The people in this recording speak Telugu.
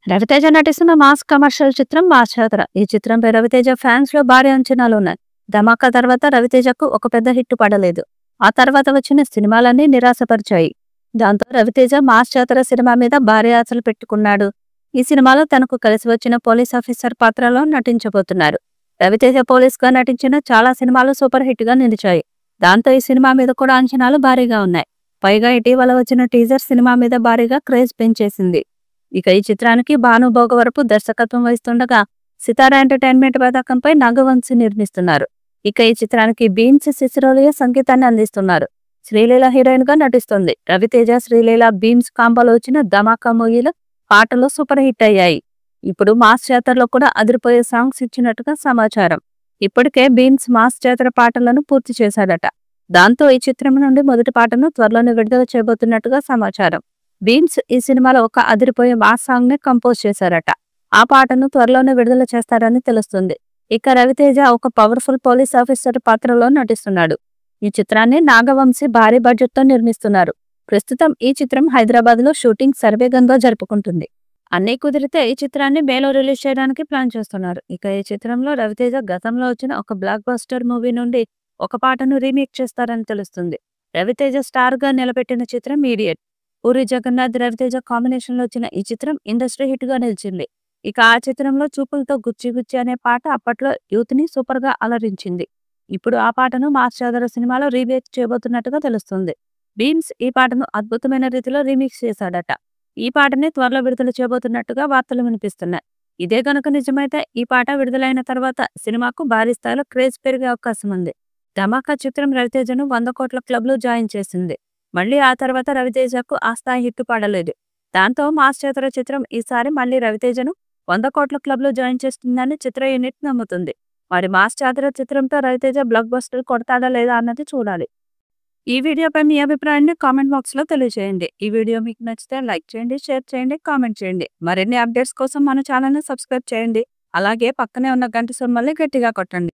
రవితేజ నటిస్తున్న మాస్ కమర్షియల్ చిత్రం మాస్ జాతర. ఈ చిత్రంపై రవితేజ ఫ్యాన్స్ లో భారీ అంచనాలు ఉన్నాయి. ధమాకా తర్వాత రవితేజకు ఒక పెద్ద హిట్ పడలేదు. ఆ తర్వాత వచ్చిన సినిమాలన్నీ నిరాశపరిచాయి. దాంతో రవితేజ మాస్ జాతర సినిమా మీద భారీ ఆశలు పెట్టుకున్నాడు. ఈ సినిమాలో తనకు కలిసి వచ్చిన పోలీస్ ఆఫీసర్ పాత్రలో నటించబోతున్నారు. రవితేజ పోలీస్ గా నటించిన చాలా సినిమాలు సూపర్ హిట్ గా నిలిచాయి. దాంతో ఈ సినిమా మీద కూడా అంచనాలు భారీగా ఉన్నాయి. పైగా ఇటీవల వచ్చిన టీజర్ సినిమా మీద భారీగా క్రేజ్ పెంచేసింది. ఇక ఈ చిత్రానికి భాను భోగవరపు దర్శకత్వం వహిస్తుండగా సితారా ఎంటర్టైన్మెంట్ పతాకంపై నాగవంశీ నిర్మిస్తున్నారు. ఇక ఈ చిత్రానికి బీమ్స్ సిసిరోలియా సంగీతాన్ని అందిస్తున్నారు. శ్రీలీల హీరోయిన్ గా నటిస్తుంది. రవితేజ శ్రీలీల బీమ్స్ కాంబోలో వచ్చిన ధమాకా మూవీలో పాటలు సూపర్ హిట్ అయ్యాయి. ఇప్పుడు మాస్ జాతరలో కూడా అదిరిపోయే సాంగ్స్ ఇచ్చినట్టుగా సమాచారం. ఇప్పటికే బీమ్స్ మాస్ జాతర పాటలను పూర్తి చేశాడట. దాంతో ఈ చిత్రం నుండి మొదటి పాటను త్వరలోనే విడుదల చేయబోతున్నట్టుగా సమాచారం. బీమ్స్ ఈ సినిమాలో ఒక అదిరిపోయే మాస్ సాంగ్ ని కంపోజ్ చేశారట. ఆ పాటను త్వరలోనే విడుదల చేస్తారని తెలుస్తుంది. ఇక రవితేజ ఒక పవర్ఫుల్ పోలీస్ ఆఫీసర్ పాత్రలో నటిస్తున్నాడు. ఈ చిత్రాన్ని నాగవంశీ భారీ బడ్జెట్ తో నిర్మిస్తున్నారు. ప్రస్తుతం ఈ చిత్రం హైదరాబాద్ లో షూటింగ్ శరవేగంగా జరుపుకుంటుంది. అన్నీ కుదిరితే ఈ చిత్రాన్ని మేలో రిలీజ్ చేయడానికి ప్లాన్ చేస్తున్నారు. ఇక ఈ చిత్రంలో రవితేజ గతంలో వచ్చిన ఒక బ్లాక్ బస్టర్ మూవీ నుండి ఒక పాటను రీమేక్ చేస్తారని తెలుస్తుంది. రవితేజ స్టార్ గా నిలబెట్టిన చిత్రం ఈడియట్. పూరి జగన్నాథ్ రవితేజ కాంబినేషన్ లో వచ్చిన ఈ చిత్రం ఇండస్ట్రీ హిట్ గా నిలిచింది. ఇక ఆ చిత్రంలో చూపులతో గుచ్చి గుచ్చి అనే పాట అప్పట్లో యూత్ ని సూపర్ గా అలరించింది. ఇప్పుడు ఆ పాటను మాస్ జాతర సినిమాలో రీమేక్ చేయబోతున్నట్టుగా తెలుస్తుంది. బీమ్స్ ఈ పాటను అద్భుతమైన రీతిలో రీమిక్స్ చేశాడట. ఈ పాటని త్వరలో విడుదల చేయబోతున్నట్టుగా వార్తలు వినిపిస్తున్నాయి. ఇదే గనుక నిజమైతే ఈ పాట విడుదలైన తర్వాత సినిమాకు భారీ స్థాయిలో క్రేజ్ పెరిగే అవకాశం ఉంది. ధమాకా చిత్రం రవితేజను 100 కోట్ల క్లబ్ లో జాయిన్ చేసింది. మళ్ళీ ఆ తర్వాత రవితేజకు ఆ స్థాయి హిట్ పడలేదు. దాంతో మాస్ జాతర చిత్రం ఈసారి మళ్ళీ రవితేజను 100 కోట్ల క్లబ్ లో జాయిన్ చేస్తుందని చిత్ర యూనిట్ నమ్ముతుంది. మరి మాస్ జాతర చిత్రంతో రవితేజ బ్లాక్ బస్టర్ కొడతాడా లేదా అన్నది చూడాలి. ఈ వీడియోపై మీ అభిప్రాయాన్ని కామెంట్ బాక్స్ లో తెలియజేయండి. ఈ వీడియో మీకు నచ్చితే లైక్ చేయండి, షేర్ చేయండి, కామెంట్ చేయండి. మరిన్ని అప్డేట్స్ కోసం మన ఛానల్ ని సబ్స్క్రైబ్ చేయండి. అలాగే పక్కనే ఉన్న గంట సింబల్ని గట్టిగా కొట్టండి.